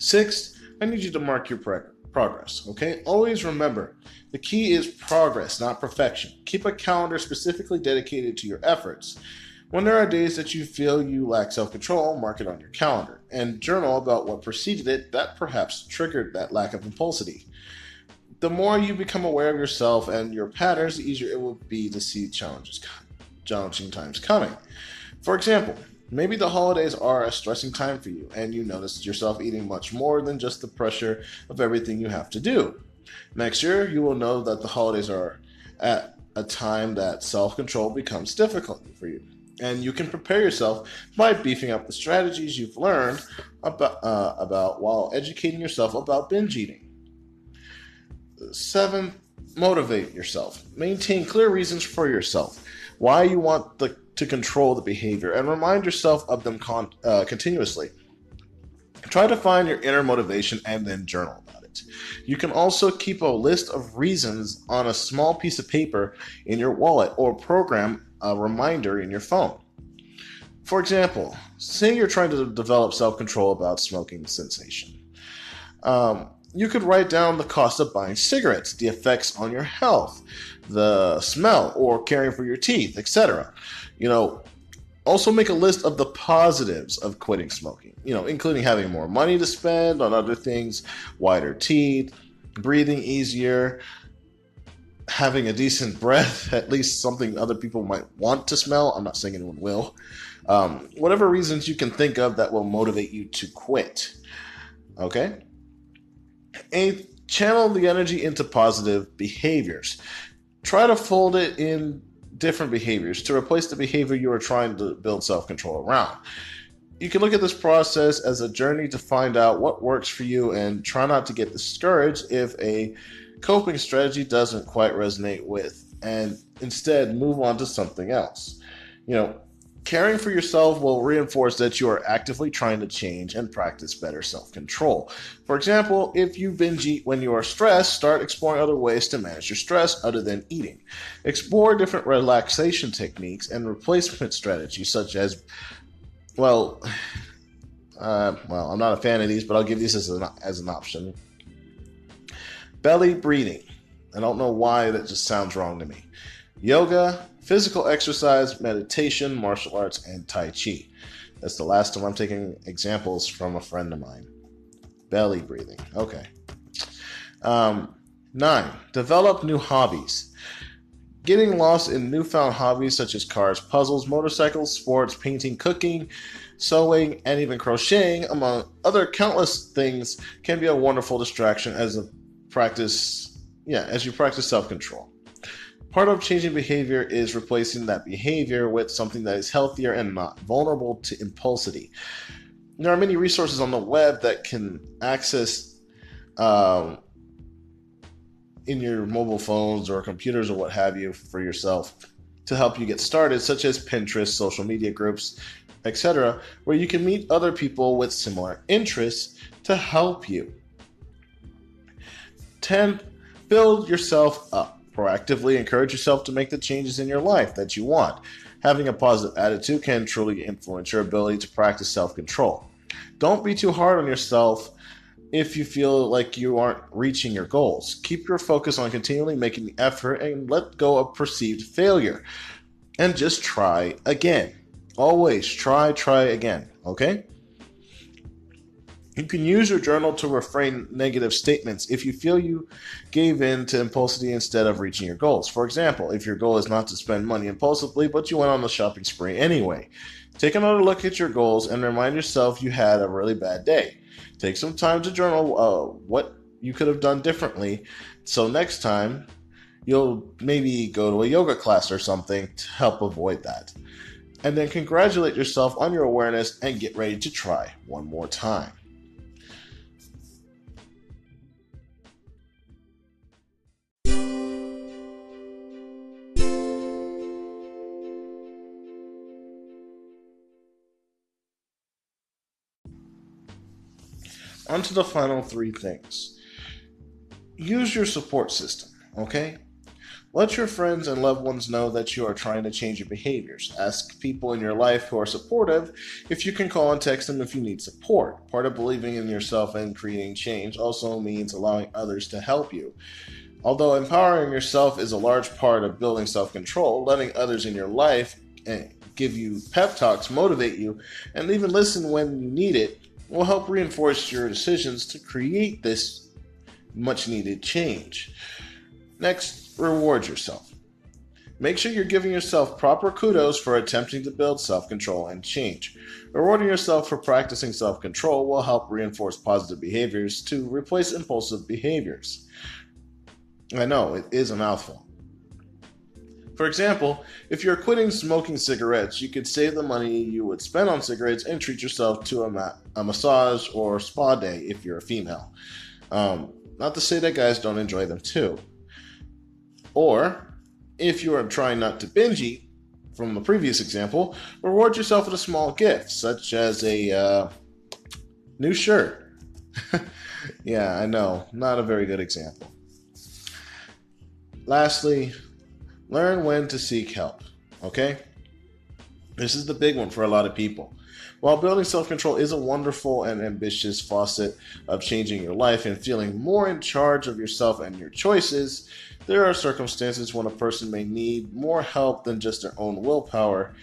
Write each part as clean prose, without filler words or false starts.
Sixth, I need you to mark your progress, okay? Always remember, the key is progress, not perfection. Keep a calendar specifically dedicated to your efforts. When there are days that you feel you lack self-control, mark it on your calendar and journal about what preceded it that perhaps triggered that lack of impulsivity. The more you become aware of yourself and your patterns, the easier it will be to see challenging times coming. For example, maybe the holidays are a stressing time for you and you notice yourself eating much more than just the pressure of everything you have to do. Next year, you will know that the holidays are at a time that self-control becomes difficult for you. And you can prepare yourself by beefing up the strategies you've learned about while educating yourself about binge eating. 7, motivate yourself. Maintain clear reasons for yourself, why you want to control the behavior, and remind yourself of them continuously. Try to find your inner motivation and then journal about it. You can also keep a list of reasons on a small piece of paper in your wallet or program a reminder in your phone. For example, say you're trying to develop self-control about smoking cessation. You could write down the cost of buying cigarettes, the effects on your health, the smell, or caring for your teeth, etc. Also make a list of the positives of quitting smoking, including having more money to spend on other things, whiter teeth, breathing easier, having a decent breath, at least something other people might want to smell. I'm not saying anyone will. Whatever reasons you can think of that will motivate you to quit. Okay? 8, channel the energy into positive behaviors. Try to fold it in different behaviors to replace the behavior you are trying to build self-control around. You can look at this process as a journey to find out what works for you and try not to get discouraged if a coping strategy doesn't quite resonate with, and instead move on to something else. Caring for yourself will reinforce that you are actively trying to change and practice better self-control. For example, if you binge eat when you are stressed, start exploring other ways to manage your stress other than eating. Explore different relaxation techniques and replacement strategies such as, I'm not a fan of these, but I'll give these as an option. Belly breathing. I don't know why that just sounds wrong to me. Yoga, physical exercise, meditation, martial arts, and Tai Chi. That's the last time I'm taking examples from a friend of mine. Belly breathing. Okay. 9, develop new hobbies. Getting lost in newfound hobbies such as cars, puzzles, motorcycles, sports, painting, cooking, sewing, and even crocheting, among other countless things, can be a wonderful distraction as you practice self-control. Part of changing behavior is replacing that behavior with something that is healthier and not vulnerable to impulsivity. There are many resources on the web that can access in your mobile phones or computers or what have you for yourself to help you get started, such as Pinterest, social media groups, etc., where you can meet other people with similar interests to help you. 10, build yourself up. Proactively encourage yourself to make the changes in your life that you want. Having a positive attitude can truly influence your ability to practice self-control. Don't be too hard on yourself if you feel like you aren't reaching your goals. Keep your focus on continually making the effort and let go of perceived failure. And just try again. Always try again, okay? You can use your journal to refrain negative statements if you feel you gave in to impulsivity instead of reaching your goals. For example, if your goal is not to spend money impulsively, but you went on a shopping spree anyway. Take another look at your goals and remind yourself you had a really bad day. Take some time to journal what you could have done differently, so next time you'll maybe go to a yoga class or something to help avoid that. And then congratulate yourself on your awareness and get ready to try one more time. On to the final 3 things. Use your support system, okay? Let your friends and loved ones know that you are trying to change your behaviors. Ask people in your life who are supportive if you can call and text them if you need support. Part of believing in yourself and creating change also means allowing others to help you. Although empowering yourself is a large part of building self-control, letting others in your life give you pep talks, motivate you, and even listen when you need it will help reinforce your decisions to create this much-needed change. Next, reward yourself. Make sure you're giving yourself proper kudos for attempting to build self-control and change. Rewarding yourself for practicing self-control will help reinforce positive behaviors to replace impulsive behaviors. I know, it is a mouthful. For example, if you're quitting smoking cigarettes, you could save the money you would spend on cigarettes and treat yourself to a massage or spa day if you're a female. Not to say that guys don't enjoy them too. Or, if you are trying not to binge eat, from the previous example, reward yourself with a small gift, such as a new shirt. Yeah, I know, not a very good example. Lastly, learn when to seek help, okay? This is the big one for a lot of people. While building self-control is a wonderful and ambitious facet of changing your life and feeling more in charge of yourself and your choices, there are circumstances when a person may need more help than just their own willpower.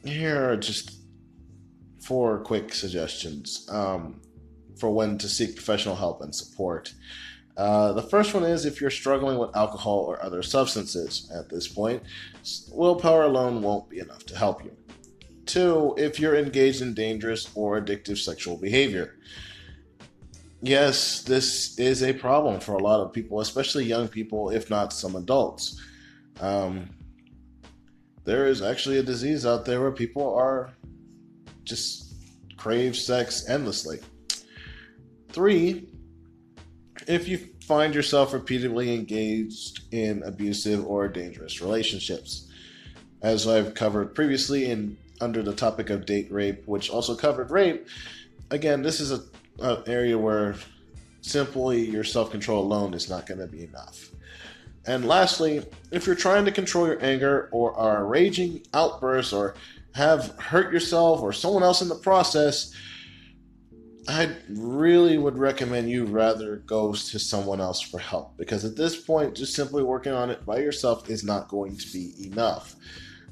Here are just 4 quick suggestions for when to seek professional help and support. The first one is if you're struggling with alcohol or other substances. At this point, willpower alone won't be enough to help you. 2, if you're engaged in dangerous or addictive sexual behavior. Yes, this is a problem for a lot of people, especially young people, if not some adults. There is actually a disease out there where people are just crave sex endlessly. 3, if you find yourself repeatedly engaged in abusive or dangerous relationships. As I've covered previously under the topic of date rape, which also covered rape, again, this is an area where simply your self-control alone is not going to be enough. And lastly, if you're trying to control your anger or are raging outbursts or have hurt yourself or someone else in the process, I really would recommend you rather go to someone else for help, because at this point, just simply working on it by yourself is not going to be enough.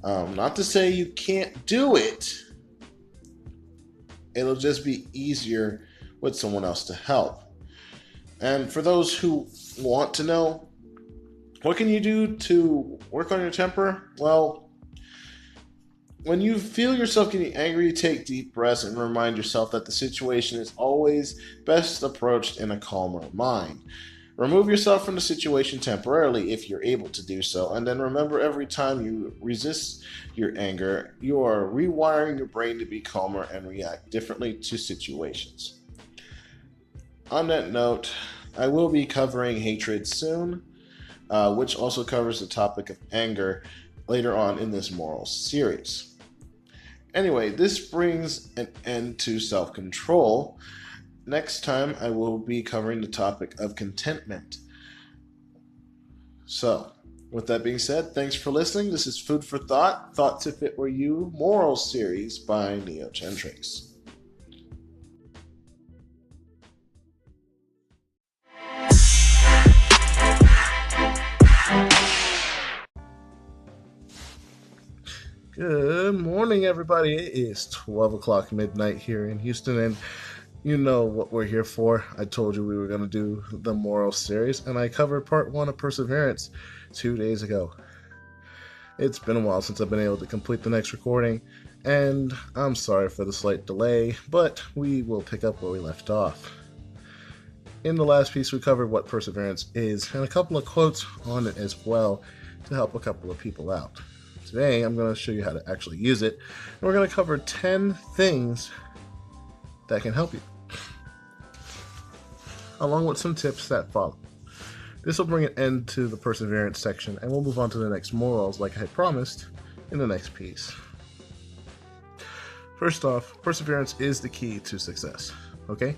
Not to say you can't do it. It'll just be easier with someone else to help. And for those who want to know, what can you do to work on your temper? Well, when you feel yourself getting angry, take deep breaths and remind yourself that the situation is always best approached in a calmer mind. Remove yourself from the situation temporarily if you're able to do so, and then remember every time you resist your anger, you are rewiring your brain to be calmer and react differently to situations. On that note, I will be covering hatred soon, which also covers the topic of anger later on in this morals series. Anyway, this brings an end to self-control. Next time, I will be covering the topic of contentment. So, with that being said, thanks for listening. This is Food for Thought, Thoughts If It Were You, Morals Series by Gentrics. Good morning, everybody. It is 12 o'clock midnight here in Houston, and you know what we're here for. I told you we were going to do the Moral Series, and I covered part 1 of Perseverance 2 days ago. It's been a while since I've been able to complete the next recording, and I'm sorry for the slight delay, but we will pick up where we left off. In the last piece, we covered what Perseverance is, and a couple of quotes on it as well to help a couple of people out. Today, I'm going to show you how to actually use it, and we're going to cover 10 things that can help you, along with some tips that follow. This will bring an end to the Perseverance section, and we'll move on to the next morals like I had promised in the next piece. First off, perseverance is the key to success, okay?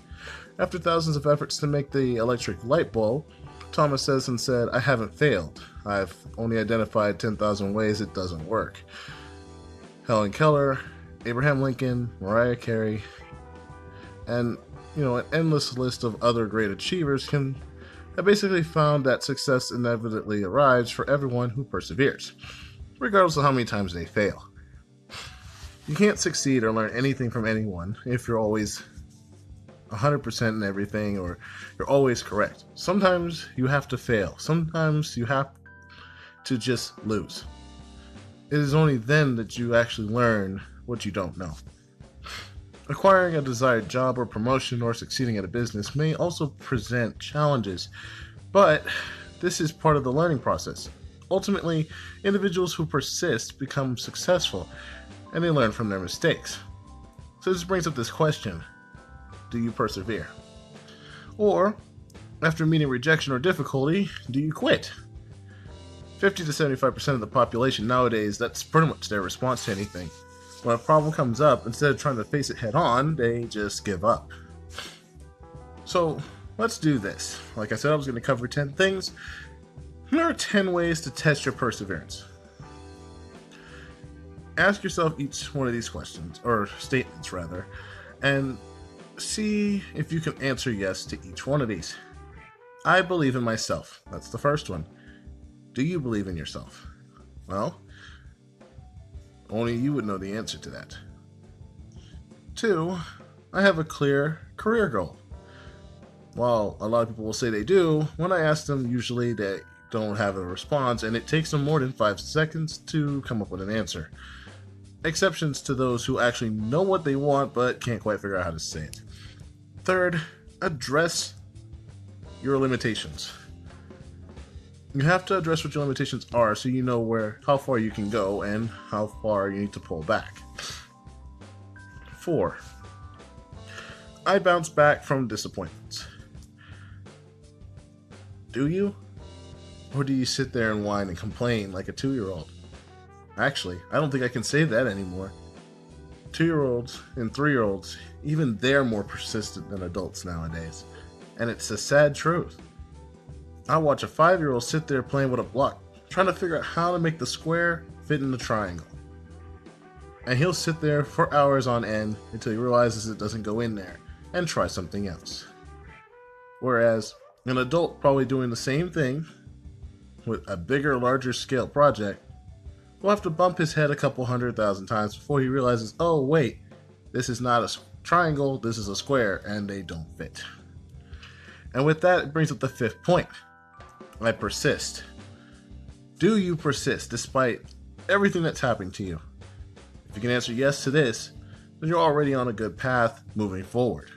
After thousands of efforts to make the electric light bulb, Thomas Edison said, "I haven't failed. I've only identified 10,000 ways it doesn't work. Helen Keller, Abraham Lincoln, Mariah Carey, and an endless list of other great achievers have basically found that success inevitably arrives for everyone who perseveres, regardless of how many times they fail. You can't succeed or learn anything from anyone if you're always 100% in everything or you're always correct. Sometimes you have to fail. Sometimes you have to just lose. It is only then that you actually learn what you don't know. Acquiring a desired job or promotion or succeeding at a business may also present challenges, but this is part of the learning process. Ultimately, individuals who persist become successful, and they learn from their mistakes. So this brings up this question: do you persevere? Or, after meeting rejection or difficulty, do you quit? 50 to 75% of the population nowadays, that's pretty much their response to anything. When a problem comes up, instead of trying to face it head on, they just give up. So, let's do this. Like I said, I was going to cover 10 things. Here are 10 ways to test your perseverance. Ask yourself each one of these questions, or statements rather, and see if you can answer yes to each one of these. I believe in myself. That's the first one. Do you believe in yourself? Well, only you would know the answer to that. 2, I have a clear career goal. While a lot of people will say they do, when I ask them, usually they don't have a response, and it takes them more than 5 seconds to come up with an answer. Exceptions to those who actually know what they want but can't quite figure out how to say it. 3rd, address your limitations. You have to address what your limitations are so you know how far you can go and how far you need to pull back. 4, I bounce back from disappointments. Do you? Or do you sit there and whine and complain like a 2-year-old? Actually, I don't think I can say that anymore. 2-year-olds and 3-year-olds, even they're more persistent than adults nowadays. And it's a sad truth. I watch a 5-year-old sit there playing with a block, trying to figure out how to make the square fit in the triangle. And he'll sit there for hours on end until he realizes it doesn't go in there, and try something else. Whereas an adult probably doing the same thing with a bigger, larger scale project will have to bump his head a couple 100,000 times before he realizes, oh wait, this is not a triangle, this is a square, and they don't fit. And with that, it brings up the 5th point. I persist. Do you persist despite everything that's happening to you? If you can answer yes to this, then you're already on a good path moving forward.